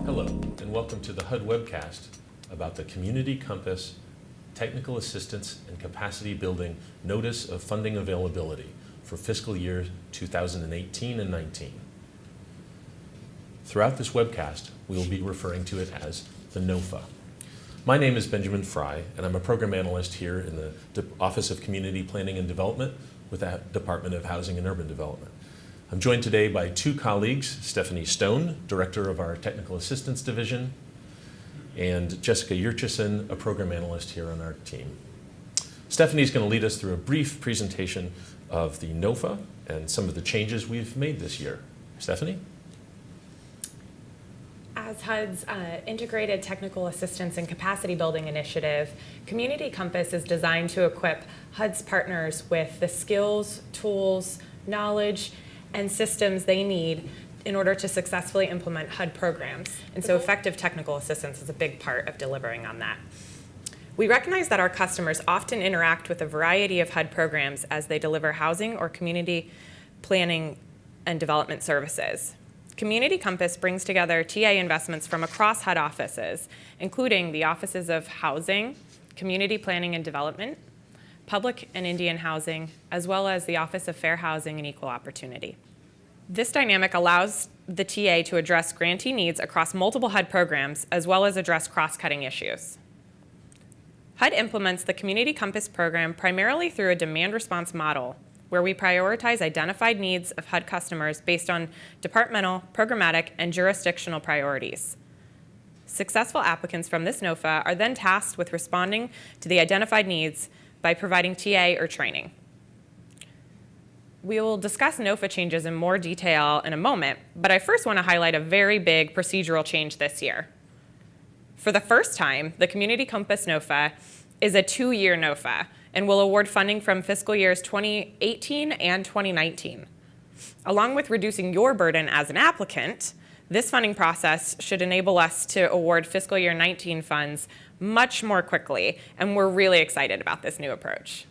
Hello, and welcome to the HUD webcast about the Community Compass Technical Assistance and Capacity Building Notice of Funding Availability for fiscal year 2018 and 19. Throughout this webcast, we will be referring to it as the NOFA. My name is Benjamin Fry, and I'm a program analyst here in the Office of Community Planning and Development with the Department of Housing and Urban Development. I'm joined today by two colleagues, Stephanie Stone, Director of our Technical Assistance Division, and Jessica Yurchison, a program analyst here on our team. Stephanie's going to lead us through a brief presentation of the NOFA and some of the changes we've made this year. Stephanie? As HUD's Integrated Technical Assistance and Capacity Building Initiative, Community Compass is designed to equip HUD's partners with the skills, tools, knowledge, and systems they need in order to successfully implement HUD programs. And so effective technical assistance is a big part of delivering on that. We recognize that our customers often interact with a variety of HUD programs as they deliver housing or community planning and development services. Community Compass brings together TA investments from across HUD offices, including the Offices of Housing, Community Planning and Development, Public and Indian Housing, as well as the Office of Fair Housing and Equal Opportunity. This dynamic allows the TA to address grantee needs across multiple HUD programs, as well as address cross-cutting issues. HUD implements the Community Compass program primarily through a demand response model, where we prioritize identified needs of HUD customers based on departmental, programmatic, and jurisdictional priorities. Successful applicants from this NOFA are then tasked with responding to the identified needs by providing TA or training. We will discuss NOFA changes in more detail in a moment, but I first want to highlight a very big procedural change this year. For the first time, the Community Compass NOFA is a 2-year NOFA and will award funding from fiscal years 2018 and 2019. Along with reducing your burden as an applicant, this funding process should enable us to award fiscal year 19 funds much more quickly, and we're really excited about this new approach.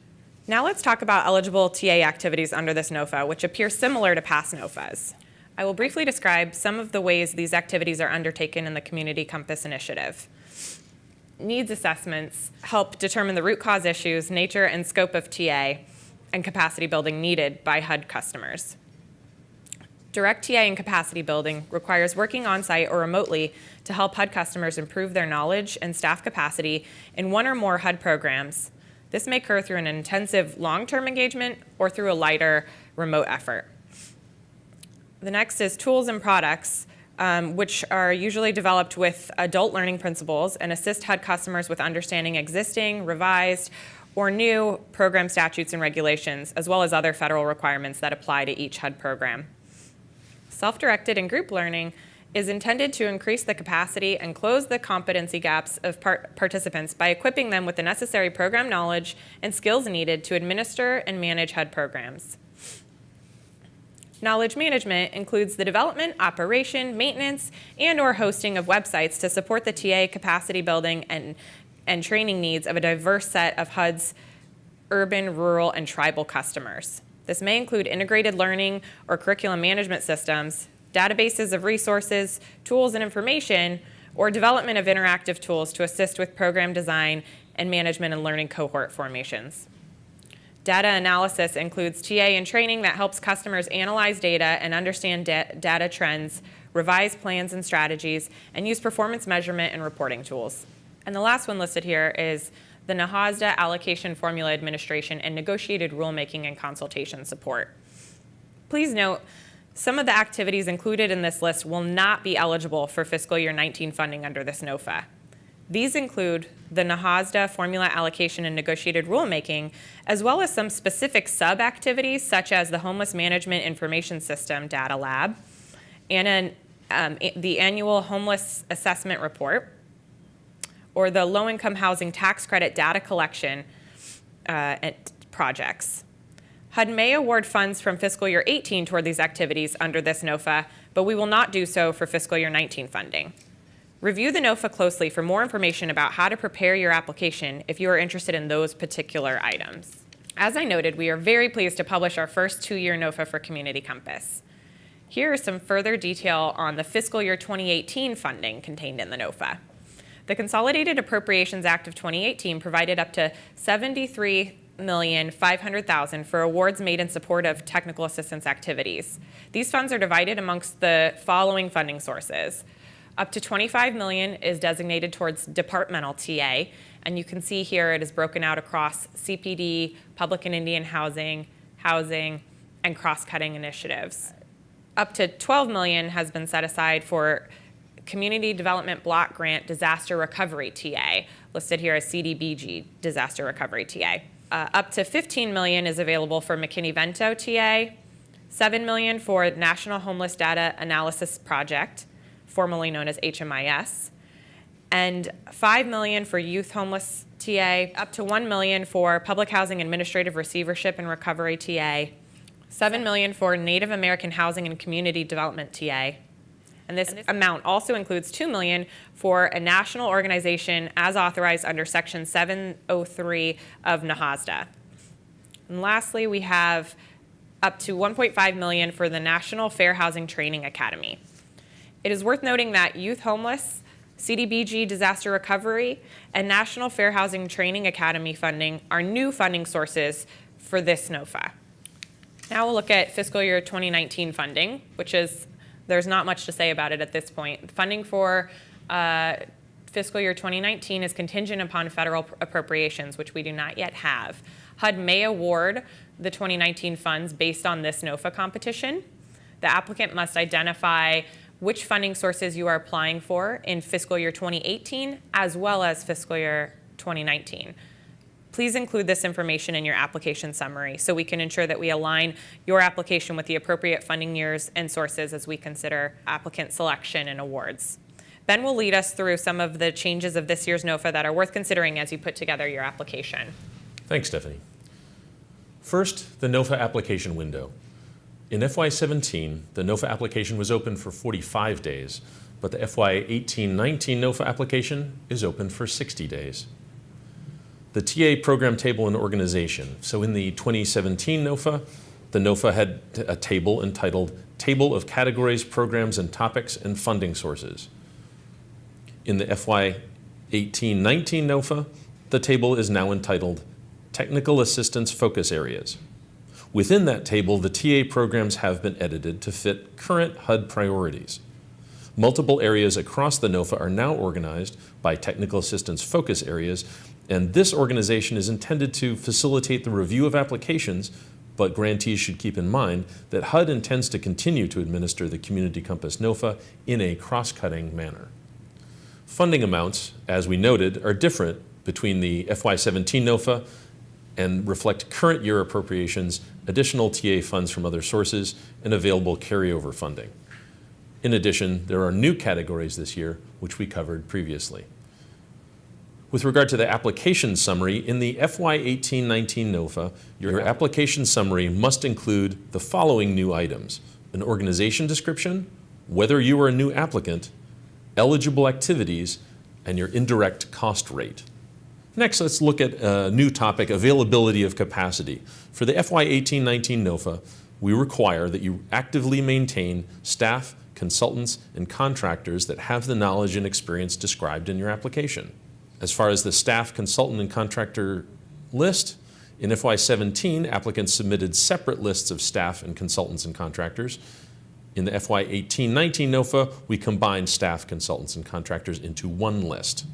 Now let's talk about eligible TA activities under this NOFA, which appear similar to past NOFAs. I will briefly describe some of the ways these activities are undertaken in the Community Compass initiative. Needs assessments help determine the root cause issues, nature and scope of TA, and capacity building needed by HUD customers. Direct TA and capacity building requires working on-site or remotely to help HUD customers improve their knowledge and staff capacity in one or more HUD programs. This may occur through an intensive long-term engagement or through a lighter remote effort. The next is tools and products, which are usually developed with adult learning principles and assist HUD customers with understanding existing, revised, or new program statutes and regulations, as well as other federal requirements that apply to each HUD program. Self-directed and group learning is intended to increase the capacity and close the competency gaps of participants by equipping them with the necessary program knowledge and skills needed to administer and manage HUD programs. Knowledge management includes the development, operation, maintenance, and/or hosting of websites to support the TA capacity building and training needs of a diverse set of HUD's urban, rural, and tribal customers. This may include integrated learning or curriculum management systems, databases of resources, tools and information, or development of interactive tools to assist with program design and management and learning cohort formations. Data analysis includes TA and training that helps customers analyze data and understand data trends, revise plans and strategies, and use performance measurement and reporting tools. And the last one listed here is the NOFA allocation formula administration and negotiated rulemaking and consultation support. Please note, some of the activities included in this list will not be eligible for fiscal year 19 funding under this NOFA. These include the NOFA formula allocation and negotiated rulemaking, as well as some specific sub-activities such as the Homeless Management Information System Data Lab and the annual Homeless Assessment Report, or the Low-Income Housing Tax Credit Data Collection projects. HUD may award funds from fiscal year 18 toward these activities under this NOFA, but we will not do so for fiscal year 19 funding. Review the NOFA closely for more information about how to prepare your application if you are interested in those particular items. As I noted, we are very pleased to publish our first 2-year NOFA for Community Compass. Here is some further detail on the fiscal year 2018 funding contained in the NOFA. The Consolidated Appropriations Act of 2018 provided up to $73,500,000 for awards made in support of technical assistance activities. These funds are divided amongst the following funding sources. Up to $25 million is designated towards departmental TA, and you can see here it is broken out across CPD, public and Indian housing, and cross-cutting initiatives. Up to $12 million has been set aside for Community Development Block Grant Disaster Recovery TA, listed here as CDBG Disaster Recovery TA. Up to $15 million is available for McKinney-Vento TA, $7 million for National Homeless Data Analysis Project, formerly known as HMIS, and $5 million for Youth Homeless TA, up to $1 million for Public Housing Administrative Receivership and Recovery TA, $7 million for Native American Housing and Community Development TA, and this amount also includes $2 million for a national organization as authorized under Section 703 of NAHASDA. And lastly, we have up to $1.5 million for the National Fair Housing Training Academy. It is worth noting that Youth Homeless, CDBG Disaster Recovery, and National Fair Housing Training Academy funding are new funding sources for this NOFA. Now we'll look at fiscal year 2019 funding, which is, there's not much to say about it at this point. Funding for fiscal year 2019 is contingent upon federal appropriations, which we do not yet have. HUD may award the 2019 funds based on this NOFA competition. The applicant must identify which funding sources you are applying for in fiscal year 2018 as well as fiscal year 2019. Please include this information in your application summary so we can ensure that we align your application with the appropriate funding years and sources as we consider applicant selection and awards. Ben will lead us through some of the changes of this year's NOFA that are worth considering as you put together your application. Thanks, Stephanie. First, the NOFA application window. In FY17, the NOFA application was open for 45 days, but the FY18-19 NOFA application is open for 60 days. The TA program table and organization. So in the 2017 NOFA, the NOFA had a table entitled Table of Categories, Programs, and Topics and Funding Sources. In the FY18-19 NOFA, the table is now entitled Technical Assistance Focus Areas. Within that table, the TA programs have been edited to fit current HUD priorities. Multiple areas across the NOFA are now organized by Technical Assistance Focus Areas, and this organization is intended to facilitate the review of applications, but grantees should keep in mind that HUD intends to continue to administer the Community Compass NOFA in a cross-cutting manner. Funding amounts, as we noted, are different between the FY17 NOFA and reflect current year appropriations, additional TA funds from other sources, and available carryover funding. In addition, there are new categories this year, which we covered previously. With regard to the application summary, in the FY18-19 NOFA, your application summary must include the following new items: an organization description, whether you are a new applicant, eligible activities, and your indirect cost rate. Next, let's look at a new topic, availability of capacity. For the FY18-19 NOFA, we require that you actively maintain staff, consultants, and contractors that have the knowledge and experience described in your application. As far as the staff, consultant, and contractor list, in FY17, applicants submitted separate lists of staff and consultants and contractors. In the FY18-19 NOFA, we combined staff, consultants, and contractors into one list.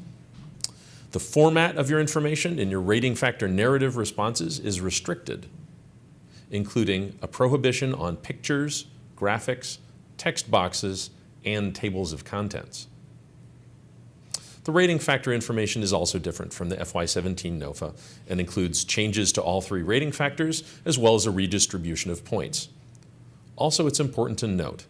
The format of your information in your rating factor narrative responses is restricted, including a prohibition on pictures, graphics, text boxes, and tables of contents. The rating factor information is also different from the FY17 NOFA and includes changes to all three rating factors as well as a redistribution of points. Also, it's important to note,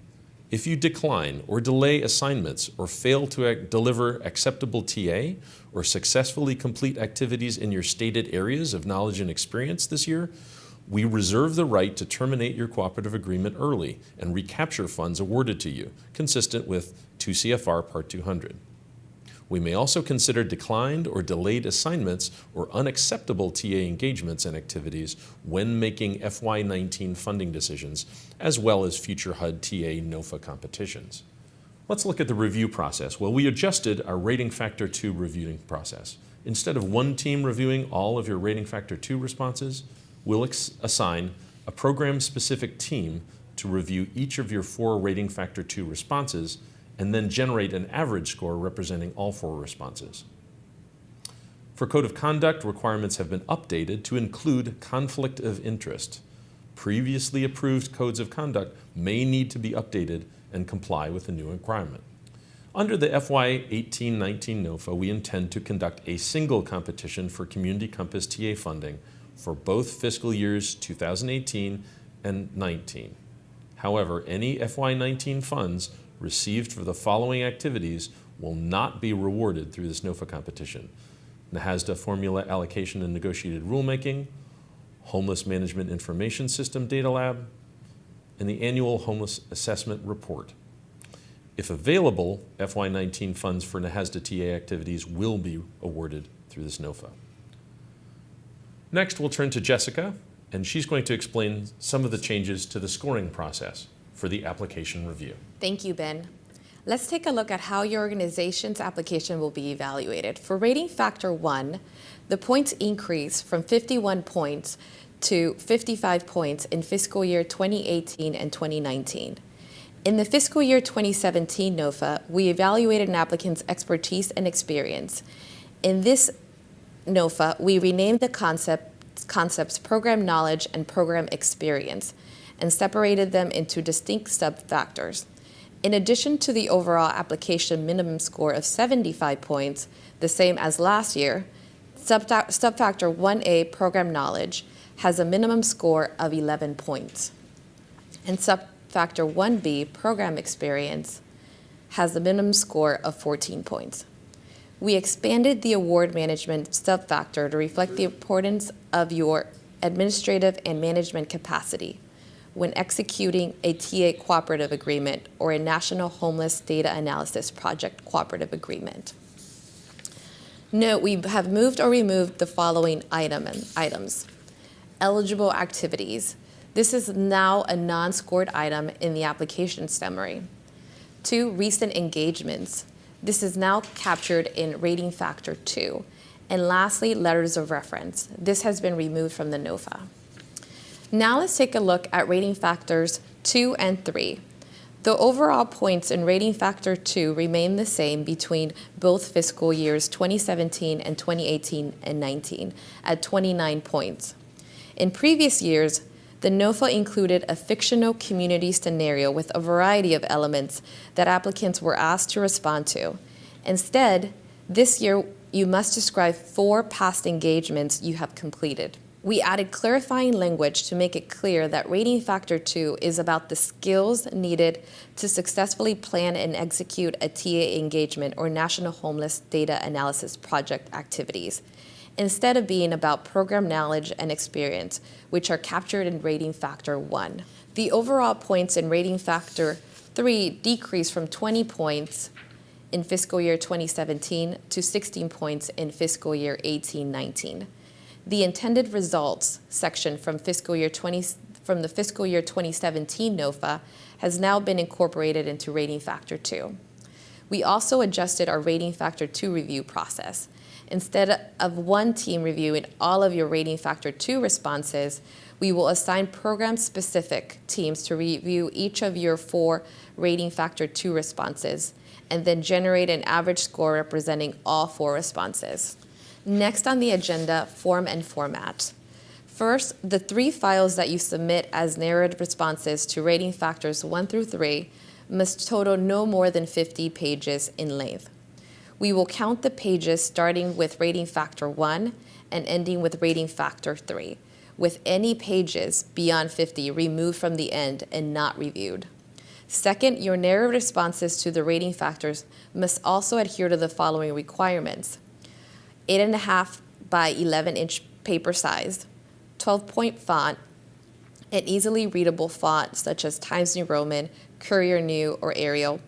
if you decline or delay assignments or fail to deliver acceptable TA or successfully complete activities in your stated areas of knowledge and experience this year, we reserve the right to terminate your cooperative agreement early and recapture funds awarded to you, consistent with 2 CFR Part 200. We may also consider declined or delayed assignments or unacceptable TA engagements and activities when making FY19 funding decisions, as well as future HUD TA NOFA competitions. Let's look at the review process. Well, we adjusted our Rating Factor 2 reviewing process. Instead of one team reviewing all of your Rating Factor 2 responses, we'll assign a program-specific team to review each of your 4 Rating Factor 2 responses and then generate an average score representing all 4 responses. For Code of Conduct, requirements have been updated to include conflict of interest. Previously approved codes of conduct may need to be updated and comply with the new requirement. Under the FY18-19 NOFA, we intend to conduct a single competition for Community Compass TA funding for both fiscal years 2018 and 19. However, any FY19 funds received for the following activities will not be rewarded through this NOFA competition: NHASDA Formula Allocation and Negotiated Rulemaking, Homeless Management Information System Data Lab, and the Annual Homeless Assessment Report. If available, FY19 funds for NHASDA TA activities will be awarded through this NOFA. Next, we'll turn to Jessica, and she's going to explain some of the changes to the scoring process for the application review. Thank you, Ben. Let's take a look at how your organization's application will be evaluated. For Rating Factor 1, the points increase from 51 points to 55 points in fiscal year 2018 and 2019. In the fiscal year 2017 NOFA, we evaluated an applicant's expertise and experience. In this NOFA, we renamed the concepts program knowledge and program experience and separated them into distinct sub-factors. In addition to the overall application minimum score of 75 points, the same as last year, sub-factor 1A program knowledge has a minimum score of 11 points. And sub-factor 1B program experience has a minimum score of 14 points. We expanded the award management sub-factor to reflect the importance of your administrative and management capacity when executing a TA cooperative agreement or a National Homeless Data Analysis Project cooperative agreement. Note, we have moved or removed the following items. Eligible activities. This is now a non-scored item in the application summary. 2, recent engagements. This is now captured in Rating Factor 2. And lastly, letters of reference. This has been removed from the NOFA. Now let's take a look at Rating Factors 2 and 3. The overall points in Rating Factor 2 remain the same between both fiscal years 2017 and 2018 and 19 at 29 points. In previous years, the NOFA included a fictional community scenario with a variety of elements that applicants were asked to respond to. Instead, this year, you must describe 4 past engagements you have completed. We added clarifying language to make it clear that Rating Factor 2 is about the skills needed to successfully plan and execute a TA engagement or National Homeless Data Analysis Project activities, instead of being about program knowledge and experience, which are captured in Rating Factor 1. The overall points in Rating Factor 3 decreased from 20 points in fiscal year 2017 to 16 points in fiscal year 18-19. The intended results section from the fiscal year 2017 NOFA has now been incorporated into Rating Factor 2. We also adjusted our Rating Factor 2 review process. Instead of one team reviewing all of your Rating Factor 2 responses, we will assign program-specific teams to review each of your 4 Rating Factor 2 responses and then generate an average score representing all 4 responses. Next on the agenda, form and format. First, the 3 files that you submit as narrative responses to Rating Factors 1 through 3 must total no more than 50 pages in length. We will count the pages starting with Rating Factor 1 and ending with Rating Factor 3, with any pages beyond 50 removed from the end and not reviewed. Second, your narrative responses to the rating factors must also adhere to the following requirements: 8.5 by 11-inch paper size, 12-point font, an easily readable font such as Times New Roman, Courier New, or Arial,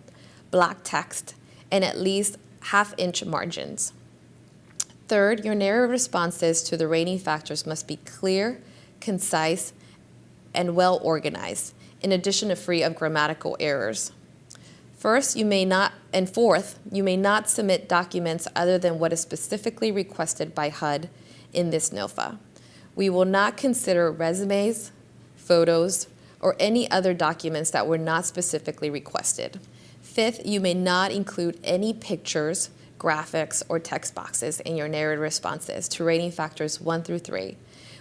black text, and at least half-inch margins. Third, your narrative responses to the rating factors must be clear, concise, and well organized, in addition to free of grammatical errors. Fourth, you may not submit documents other than what is specifically requested by HUD in this NOFA. We will not consider resumes, photos, or any other documents that were not specifically requested. Fifth, you may not include any pictures, graphics, or text boxes in your narrative responses to rating factors 1 through 3.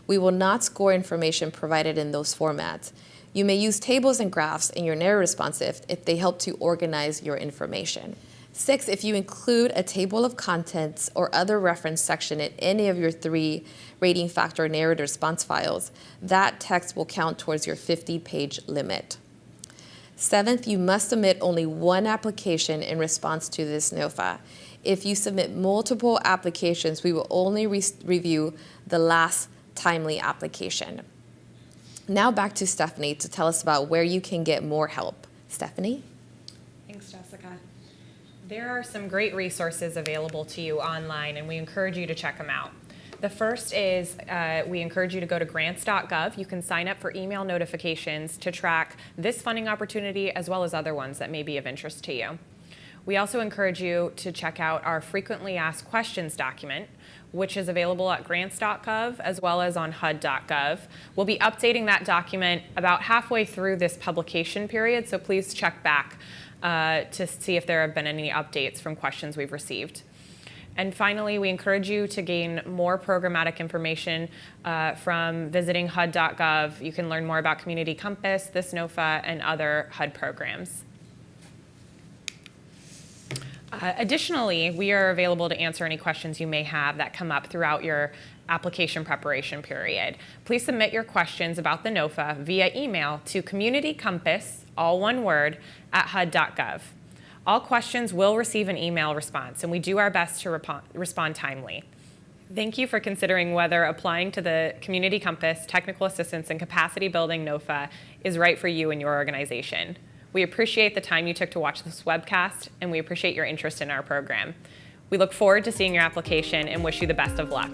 We will not score information provided in those formats. You may use tables and graphs in your narrative response if they help to organize your information. 6, if you include a table of contents or other reference section in any of your 3 rating factor narrative response files, that text will count towards your 50-page limit. 7th, you must submit only 1 application in response to this NOFA. If you submit multiple applications, we will only review the last timely application. Now back to Stephanie to tell us about where you can get more help. Stephanie? Thanks, Jessica. There are some great resources available to you online, and we encourage you to check them out. The first is we encourage you to go to grants.gov. You can sign up for email notifications to track this funding opportunity as well as other ones that may be of interest to you. We also encourage you to check out our frequently asked questions document, which is available at grants.gov as well as on HUD.gov. We'll be updating that document about halfway through this publication period, so please check back to see if there have been any updates from questions we've received. And finally, we encourage you to gain more programmatic information from visiting HUD.gov. You can learn more about Community Compass, this NOFA, and other HUD programs. Additionally, we are available to answer any questions you may have that come up throughout your application preparation period. Please submit your questions about the NOFA via email to communitycompass, all one word, at hud.gov. All questions will receive an email response, and we do our best to respond timely. Thank you for considering whether applying to the Community Compass, Technical Assistance, and Capacity Building NOFA is right for you and your organization. We appreciate the time you took to watch this webcast, and we appreciate your interest in our program. We look forward to seeing your application and wish you the best of luck.